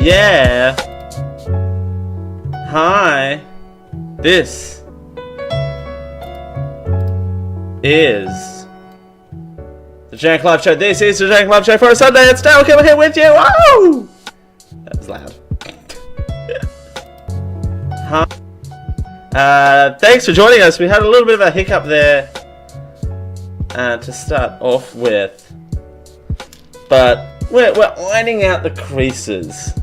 Yeah. Hi. This is the Jank Live Show. This is the Jank Live Show for a Sunday. It's Dale coming here with you. Woo! That was loud. Hi. Thanks for joining us. We had a little bit of a hiccup there to start off with, but we're ironing out the creases.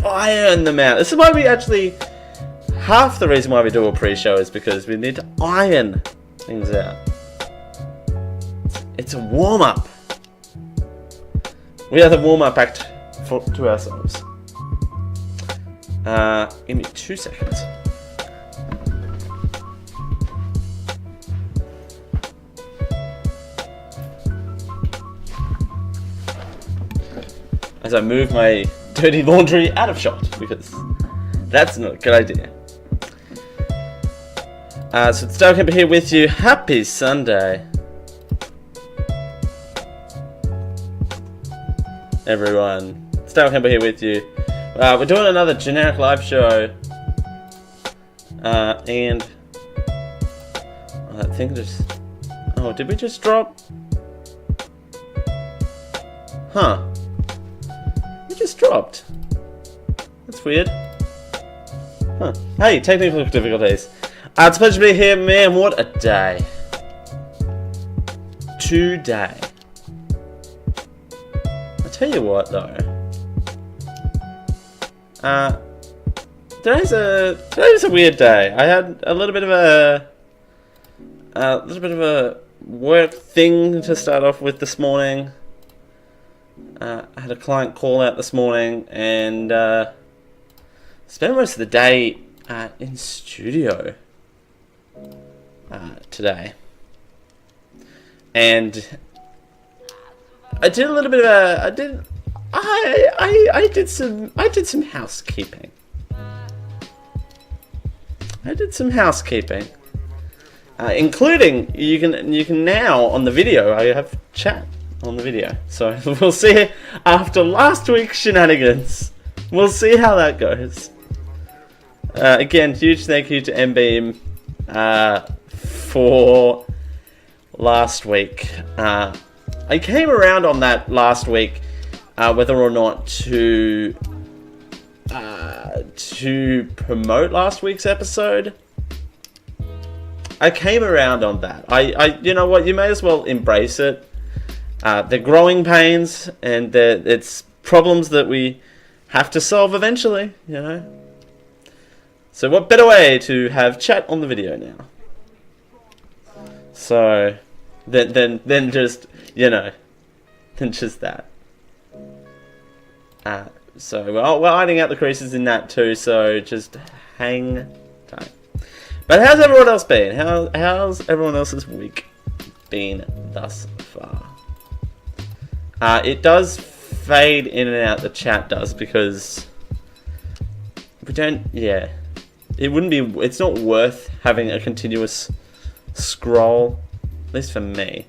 Iron them out. This is why we actually, half the reason why we do a pre-show is because we need to iron things out. It's a warm-up. We have the warm-up act to ourselves. Give me 2 seconds. As I move my dirty laundry out of shot, because that's not a good idea. So it's Dale Kemper here with you. Happy Sunday, everyone. It's Dale Kemper here with you. We're doing another generic live show, and I think just. Oh, did we just drop? Huh. We just dropped. That's weird. Huh. Hey, technical difficulties. It's a pleasure to be here, man. What a day. Today. I'll tell you what, though. Today's a weird day. I had a little bit of a work thing to start off with this morning. I had a client call out this morning and spent most of the day in studio today, and I did a little bit of I did some housekeeping. Including you can now on the video. I have chat on the video, so we'll see after last week's shenanigans. We'll see how that goes. Again, huge thank you to MBeam for last week. I came around on that last week, whether or not to promote last week's episode. I came around on that. I you know what? You may as well embrace it. They're growing pains, and it's problems that we have to solve eventually, you know. So what better way to have chat on the video now? So, then just, you know, than just that. So we're ironing out the creases in that too, so just hang tight. But how's everyone else been? How's everyone else's week been thus far? It does fade in and out, the chat does, because we don't, yeah. It's not worth having a continuous scroll, at least for me,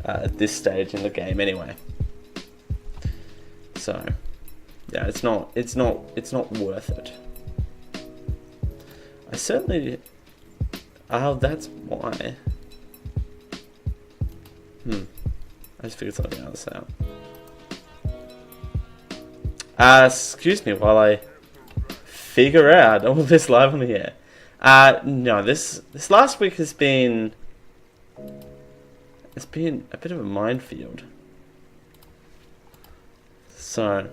at this stage in the game anyway. So, yeah, it's not worth it. I certainly, that's why. I just figured something else out. Excuse me while I figure out all this live on the air. No, this last week has been... It's been a bit of a minefield. So...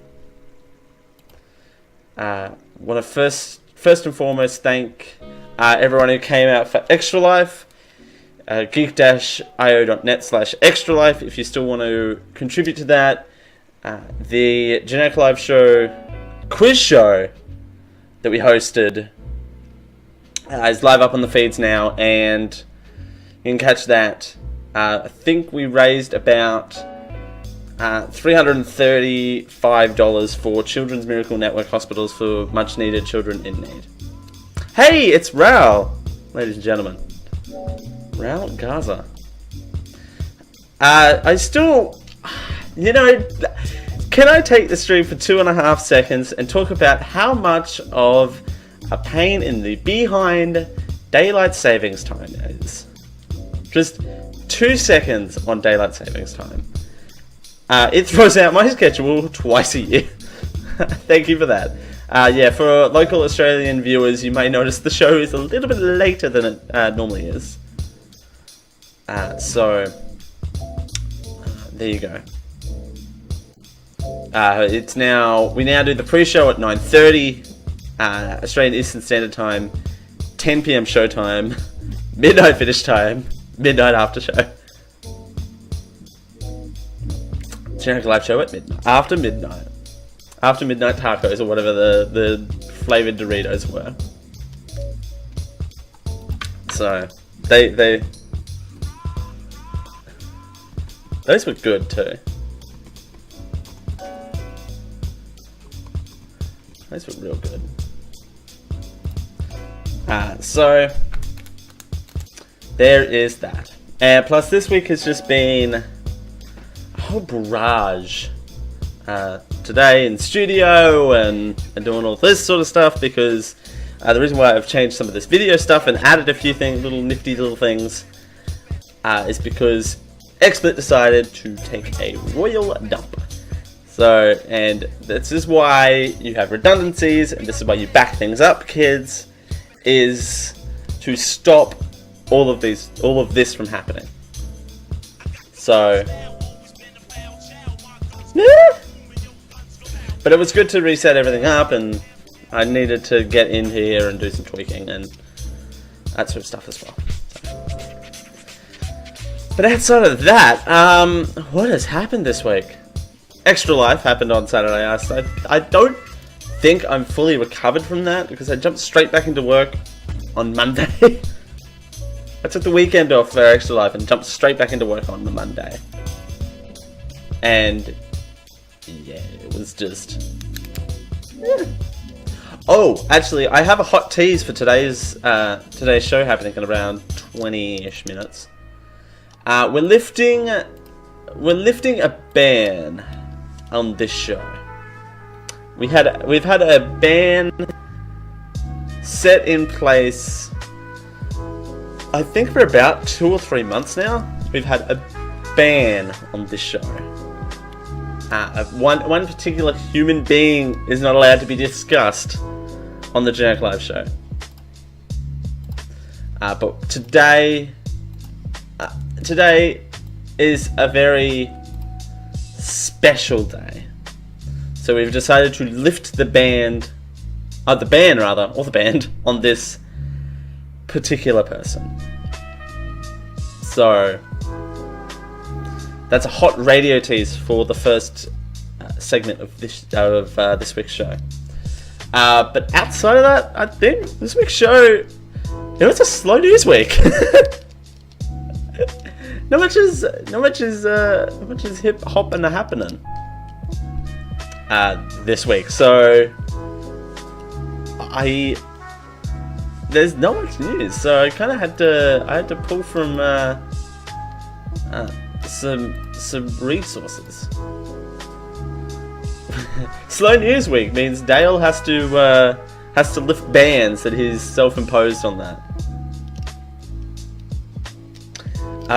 want to first and foremost thank everyone who came out for Extra Life. geek-io.net/Extra Life if you still want to contribute to that. The Generic Live Show quiz show that we hosted is live up on the feeds now, and you can catch that. I think we raised about $335 for Children's Miracle Network hospitals for much needed children in need. Hey, it's Raul, ladies and gentlemen. Raul Gaza. I still, you know, can I take the stream for 2.5 seconds and talk about how much of a pain in the behind daylight savings time is? Just 2 seconds on daylight savings time. It throws out my schedule twice a year. Thank you for that. Yeah, for local Australian viewers, you may notice the show is a little bit later than it normally is. So, there you go. We now do the pre-show at 9:30 Australian Eastern Standard Time, 10 PM show time, midnight finish time, midnight after show. Generic live show at midnight. After midnight. After midnight tacos or whatever the flavored Doritos were. So, those were good too. Those were real good. So, there is that. And plus this week has just been a whole barrage. Today in studio and doing all this sort of stuff because the reason why I've changed some of this video stuff and added a few things, nifty little things, is because XSplit decided to take a royal dump. So, and this is why you have redundancies, and this is why you back things up, kids, is to stop all of this from happening. So, but it was good to reset everything up, and I needed to get in here and do some tweaking and that sort of stuff as well. But outside of that, what has happened this week? Extra Life happened on Saturday. I don't think I'm fully recovered from that because I jumped straight back into work on Monday. I took the weekend off for Extra Life and jumped straight back into work on the Monday. And yeah, it was just... Oh, actually, I have a hot tease for today's show happening in around 20-ish minutes. We're lifting a ban on this show. We've had a ban set in place, I think for about 2 or 3 months now. We've had a ban on this show. One particular human being is not allowed to be discussed on the Generic Live show. But today is a very special day. So we've decided to lift the ban on this particular person. So that's a hot radio tease for the first segment of this week's show. But outside of that, I think this week's show, it was a slow news week. Not much is hip hop and happening this week. So there's not much news. So I kind of had to pull from some resources. Slow news week means Dale has to lift bans that he's self-imposed on that.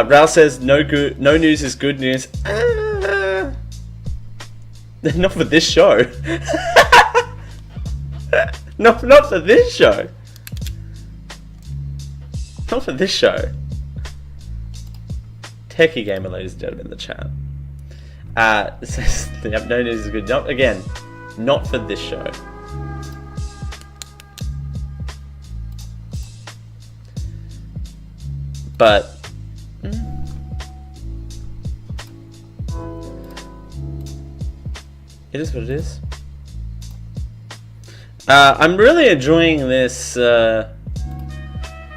Ralph says no news is good news. Not for this show. not for this show. Not for this show. Techie gamer, ladies and gentlemen, in the chat. Says no news is good. Not for this show. But it is what it is. I'm really enjoying this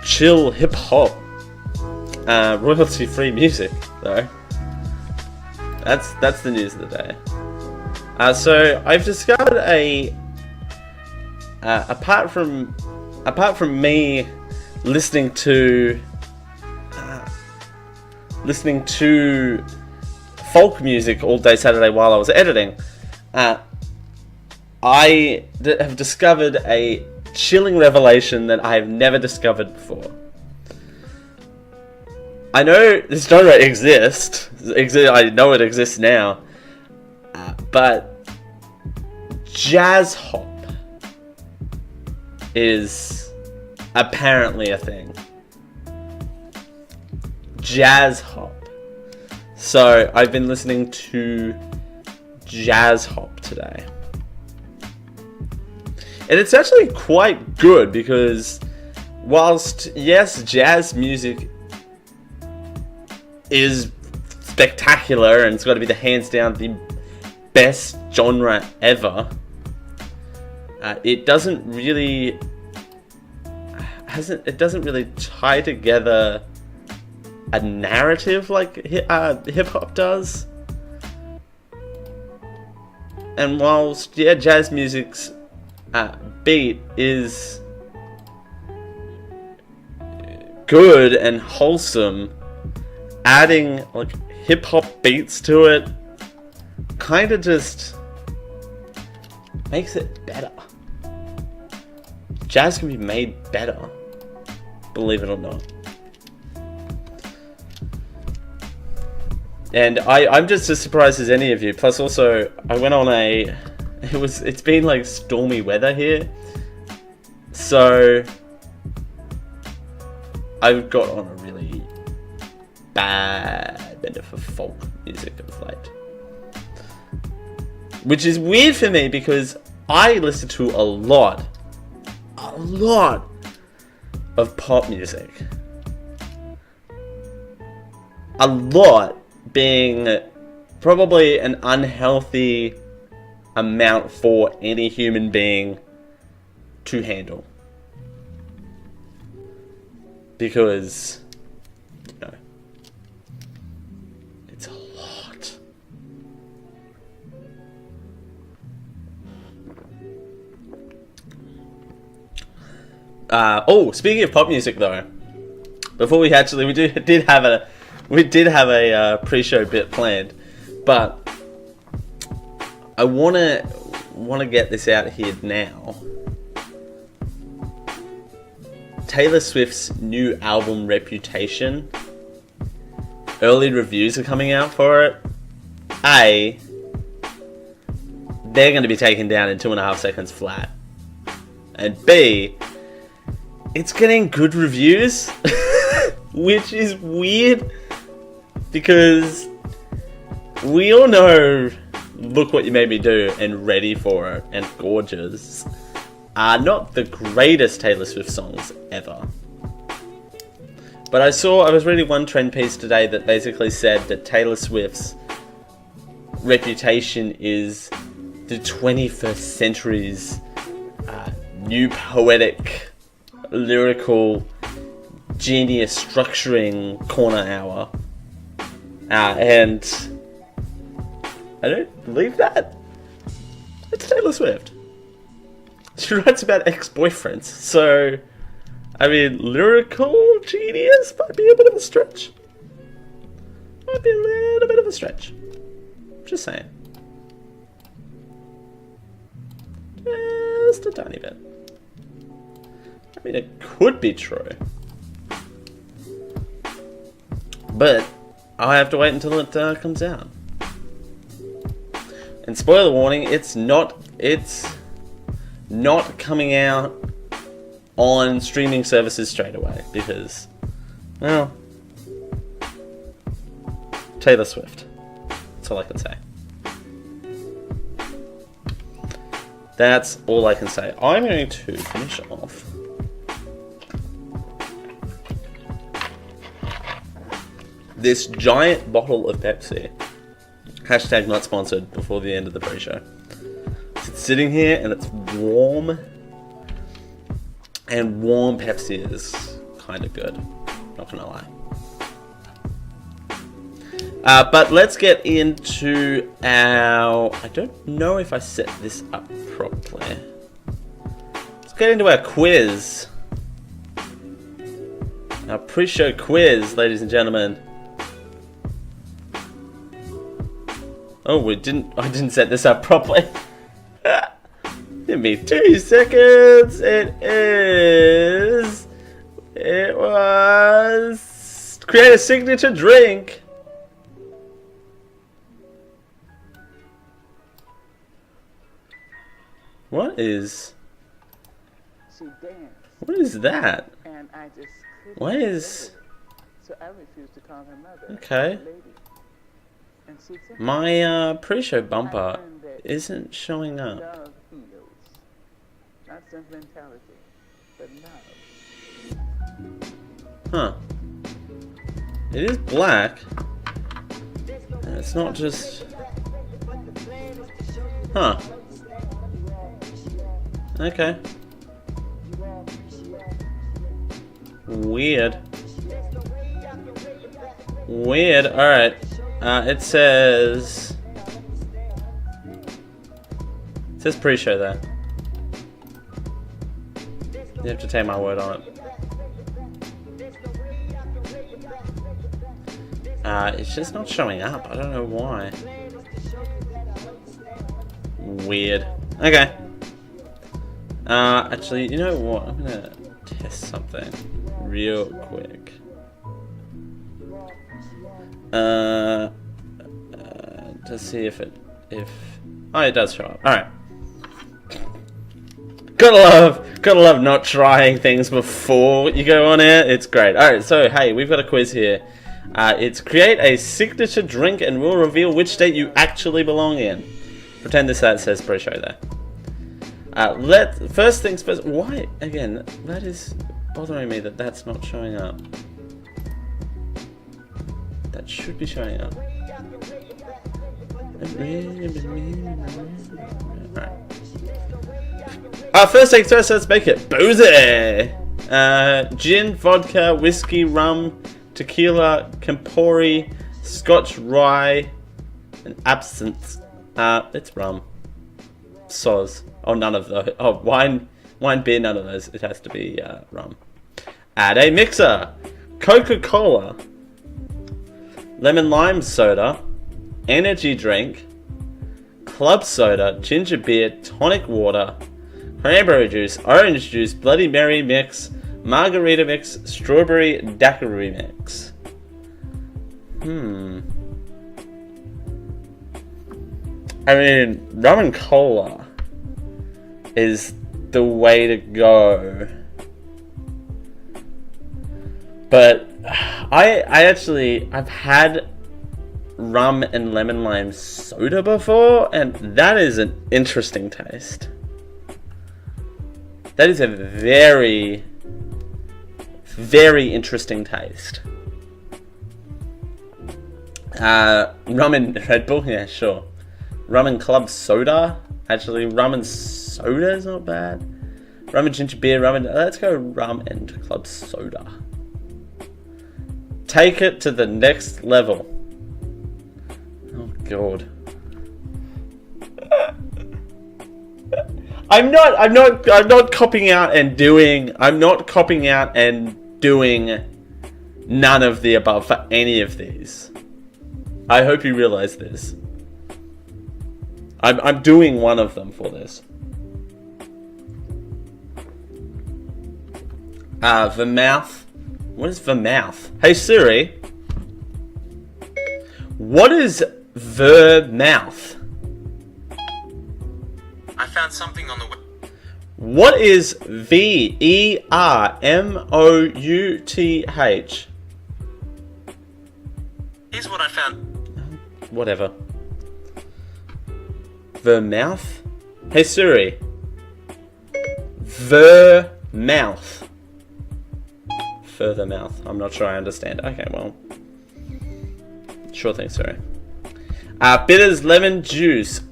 chill hip hop, royalty-free music, though. That's the news of the day. So I've discovered apart from me listening to folk music all day Saturday while I was editing, I have discovered a chilling revelation that I have never discovered before. I know this genre exists. I know it exists now. But jazz hop is apparently a thing. Jazz hop. So I've been listening to jazz hop today. And it's actually quite good because whilst, yes, jazz music is spectacular and it's got to be the hands down the best genre ever, it doesn't really tie together a narrative like hip hop does. And whilst, yeah, jazz music's beat is good and wholesome, adding like hip hop beats to it kind of just makes it better. Jazz can be made better, believe it or not. And I'm just as surprised as any of you. Plus also, I went on it's been like stormy weather here. So I've got on a really bad bit of folk music of late. Which is weird for me because I listen to a lot of pop music. A lot being probably an unhealthy amount for any human being to handle. Because, you know, it's a lot. Speaking of pop music though, before we did have a pre-show bit planned, but I wanna get this out here now. Taylor Swift's new album Reputation. Early reviews are coming out for it. A, they're going to be taken down in 2.5 seconds flat. And B, it's getting good reviews, which is weird because we all know Look What You Made Me Do and Ready For It and Gorgeous are not the greatest Taylor Swift songs ever. But I was reading one trend piece today that basically said that Taylor Swift's Reputation is the 21st century's new poetic, lyrical, genius structuring corner hour. And I don't believe that. It's Taylor Swift. She writes about ex-boyfriends, so I mean, lyrical genius might be a bit of a stretch. Might be a little bit of a stretch. Just saying. Just a tiny bit. I mean, it could be true. But I'll have to wait until it comes out. And spoiler warning, it's not coming out on streaming services straight away because, well, Taylor Swift. That's all I can say. That's all I can say. I'm going to finish off this giant bottle of Pepsi. Hashtag not sponsored before the end of the pre-show. It's sitting here and it's warm. And warm Pepsi is kind of good. Not gonna lie. But let's get into our... I don't know if I set this up properly. Let's get into our quiz. Our pre-show quiz, ladies and gentlemen. Oh, I didn't set this up properly. Give me 2 seconds. It was create a signature drink. What is that? And I just What is? so I refused to call her mother. Okay. And she said, My pre-show bumper isn't showing up. love heals. Not sentimentality, but love. Huh. It is black. And it's not just... Huh. Okay. Weird. Weird. Alright. It says... It says pre-show there. You have to take my word on it. It's just not showing up. I don't know why. Weird. Okay. Actually, you know what? I'm gonna test something real quick. To see if oh, it does show up. All right. Gotta love not trying things before you go on air. It's great. All right. So hey, we've got a quiz here. It's create a signature drink and we'll reveal which state you actually belong in. Pretend this says pre-show there. First things first. Why again? That is bothering me that that's not showing up. That should be showing up. Alright. First things first. Let's make it boozy. Gin, vodka, whiskey, rum, tequila, Campari, Scotch rye, and absinthe. It's rum. Soz. Oh, none of those. Oh, wine, beer, none of those. It has to be rum. Add a mixer. Coca-Cola. Lemon lime soda. Energy drink. Club soda. Ginger beer. Tonic water. Cranberry juice. Orange juice. Bloody Mary mix. Margarita mix. Strawberry daiquiri mix. I mean, rum and cola is the way to go. But I've had rum and lemon lime soda before, and that is an interesting taste. That is a very, very interesting taste. Rum and Red Bull, yeah, sure. Rum and club soda. Actually, rum and soda is not bad. Rum and ginger beer, let's go rum and club soda. Take it to the next level. Oh god. I'm not copying out and doing none of the above for any of these. I hope you realize this. I'm doing one of them for this. Vermouth. What is vermouth? Hey Siri. What is vermouth? I found something on the web. What is vermouth? Here's what I found. Whatever. Vermouth? Hey Siri. Vermouth. Further mouth. I'm not sure I understand. Okay, well. Sure thing, Siri. Bitters, lemon juice.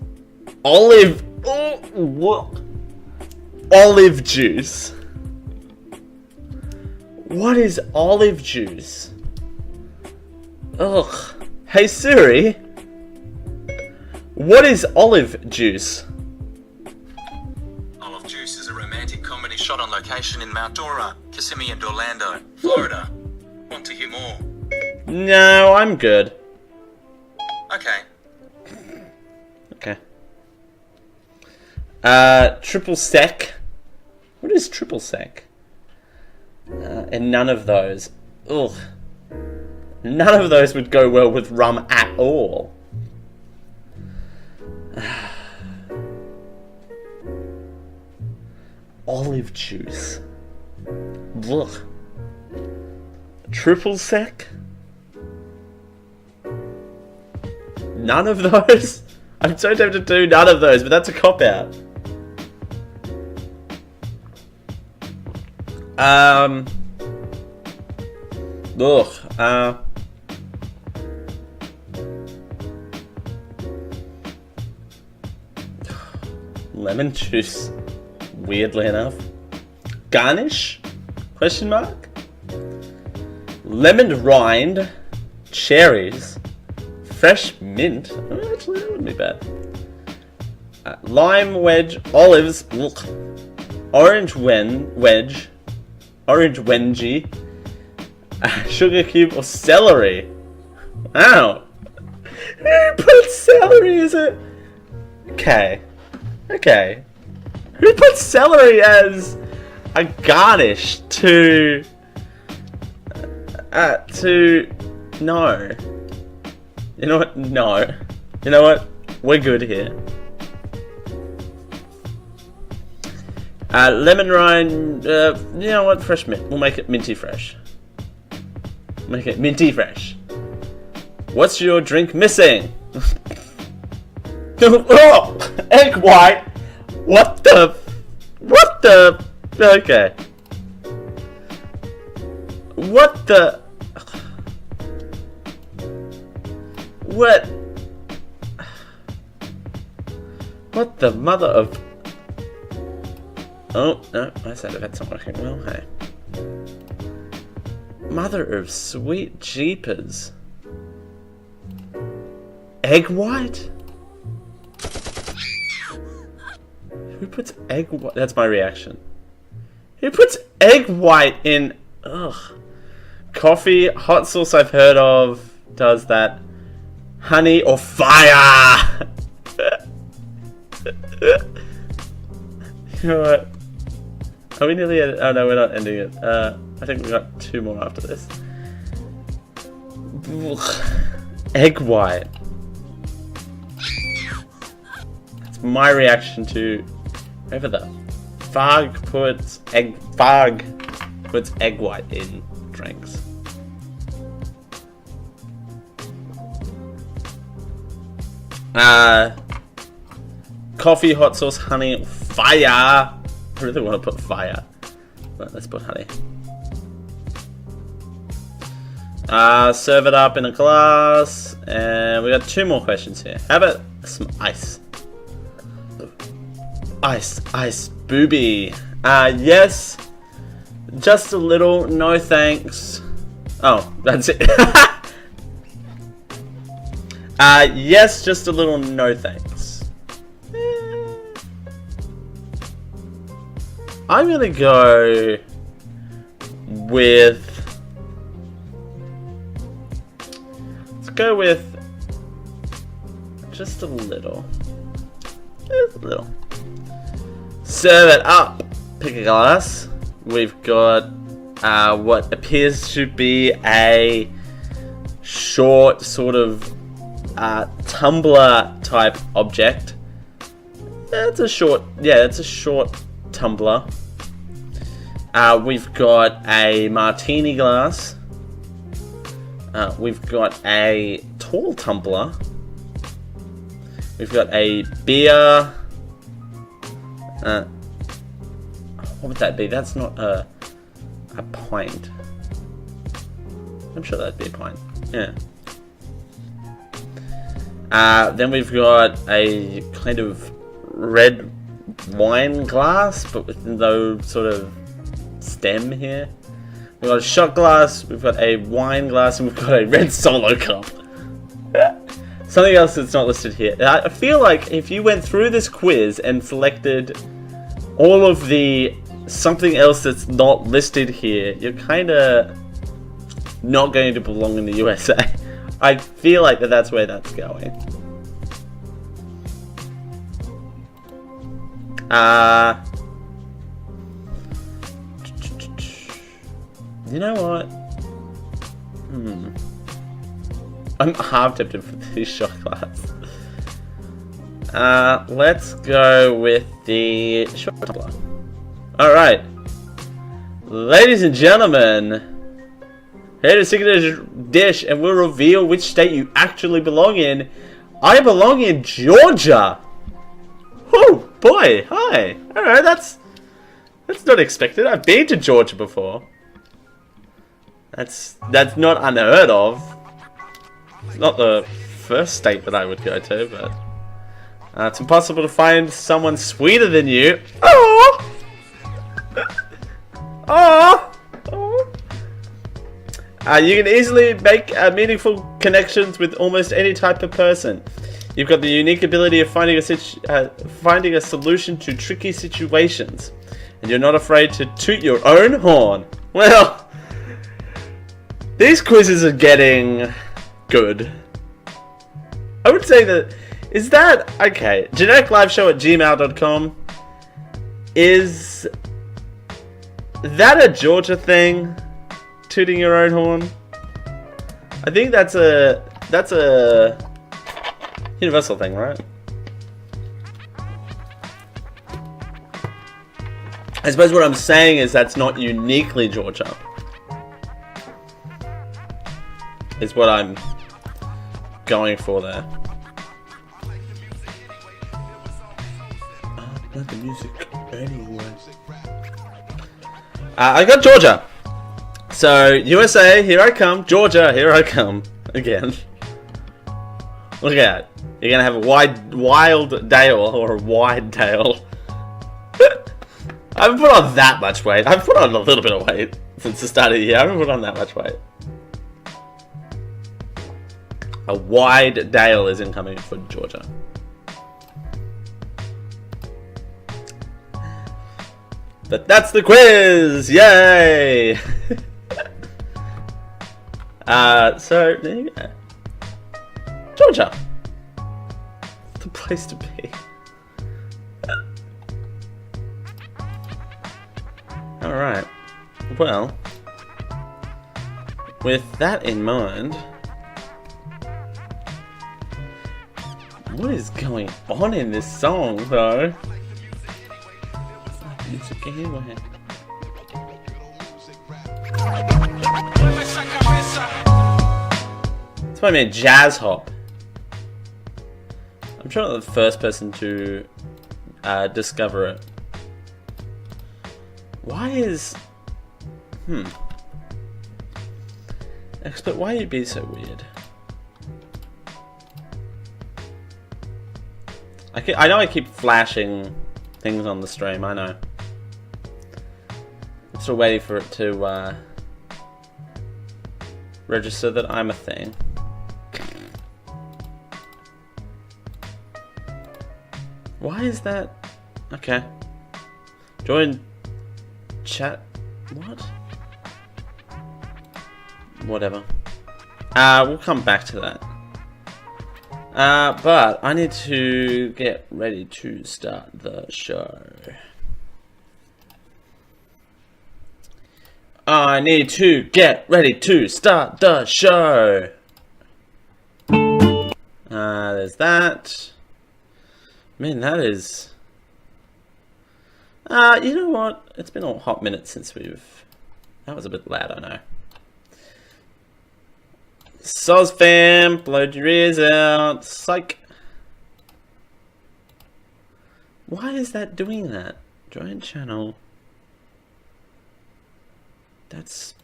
Olive. Oh, what? Olive juice. What is olive juice? Ugh. Hey Siri. What is olive juice? Olive Juice is a romantic comedy shot on location in Mount Dora, Kissimmee and Orlando, Florida. Want to hear more? No, I'm good. Okay. Triple sec. What is triple sec? And none of those. Ugh. None of those would go well with rum at all. Olive juice. Ugh. Triple sec? None of those? I'm so tempted to do none of those, but that's a cop-out. Lemon juice. Weirdly enough. Garnish? Question mark? Lemon rind. Cherries. Fresh mint. Oh, actually, that wouldn't be bad. Lime wedge. Olives. Ugh. Orange wedge. Orange wengie. Sugar cube or celery. Wow. Who put celery as a... Okay. Okay. Who put celery as a garnish to... No. You know what? No. You know what? We're good here. Lemon rind, you know what? Fresh mint. We'll make it minty fresh. Make it minty fresh. What's your drink missing? Oh! Egg white! What the? What the? Okay. What the? What? What the mother of... Oh, no, I said if that's not working well, hey. Mother of sweet jeepers. Egg white? Who puts egg white? That's my reaction. Who puts egg white in... Ugh. Coffee, hot sauce I've heard of, does that. Honey or fire? You know what? Are we nearly at... Oh no, we're not ending it. I think we got 2 more after this. Egg white. That's my reaction to whoever the fag puts egg white in drinks. Coffee, hot sauce, honey, fire. I really want to put fire, but let's put honey. Serve it up in a glass, and we got 2 more questions here. How about some ice? Ice, booby. Yes, just a little, no thanks. Oh, that's it. Yes, just a little, no thanks. I'm gonna go with... Let's go with just a little. Just a little. Serve it up. Pick a glass. We've got what appears to be a short sort of tumbler type object. It's a short, yeah, it's a short tumbler. We've got a martini glass. We've got a tall tumbler. We've got a beer. What would that be? That's not a pint. I'm sure that'd be a pint. Yeah. Then we've got a kind of red wine glass, but with no sort of stem here. We've got a shot glass, we've got a wine glass, and we've got a red solo cup. Something else that's not listed here. I feel like if you went through this quiz and selected all of the something else that's not listed here, you're kind of not going to belong in the USA. I feel like that's where that's going. You know what? I'm half tempted for these shot glass. Let's go with the shot tumbler. Alright. Ladies and gentlemen, here's a signature dish and we'll reveal which state you actually belong in. I belong in Georgia. Oh boy, hi. Alright, that's not expected. I've been to Georgia before. That's not unheard of. It's not the first state that I would go to, but it's impossible to find someone sweeter than you. Oh! Oh! You can easily make meaningful connections with almost any type of person. You've got the unique ability of finding a solution to tricky situations, and you're not afraid to toot your own horn. Well, these quizzes are getting good. I would say that is that okay? geneticliveshow@gmail.com. Is that a Georgia thing? Tooting your own horn? I think that's a universal thing, right? I suppose what I'm saying is that's not uniquely Georgia. Is what I'm going for there. Not the music anyway. I got Georgia. So, USA, here I come. Georgia, here I come. Again. Look at that. You're gonna have a wild Dale, or a wide Dale. I haven't put on that much weight. I've put on a little bit of weight since the start of the year. I haven't put on that much weight. A wide Dale is incoming for Georgia. But that's the quiz! Yay! So, there you go. Georgia! The place to be. Alright. Well, with that in mind, what is going on in this song, though? Music anyway. It's by me, Jazz Hop. I'm sure I'm not the first person to discover it. Why is... But why you'd be so weird? I know I keep flashing things on the stream, I know. I'm still waiting for it to register that I'm a thing. Why is that? Okay. Join chat. What? Whatever. We'll come back to that. But I need to get ready to start the show. I need to get ready to start the show. There's that. Man, that is... you know what? It's been a hot minute since we've... That was a bit loud, I know. Soz fam, blow your ears out. Psych. Why is that doing that? Join channel. That's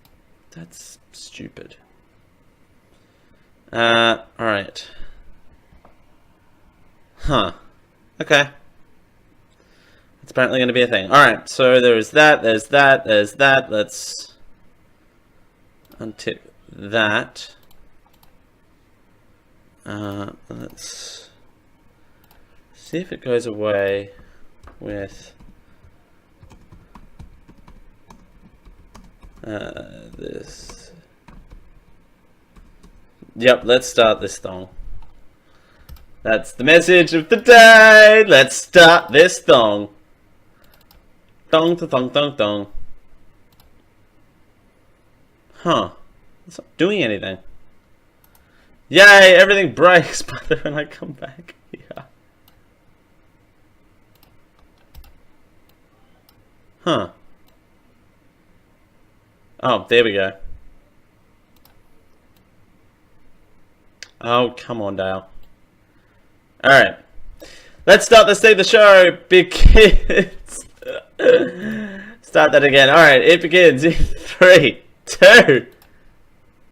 stupid. Alright. Huh. Okay. It's apparently going to be a thing. Alright, so there's that, there's that, there's that. Let's untip that. Let's see if it goes away with this. Yep, let's start this thong. That's the message of the day. Let's start this thong. Dong, dong, dong, dong. Huh. It's not doing anything. Yay, everything breaks, but when I come back. Yeah. Huh. Oh, there we go. Oh, come on, Dale. Alright. Let's start this thing. The show begins. Start that again. Alright, it begins in 3, 2,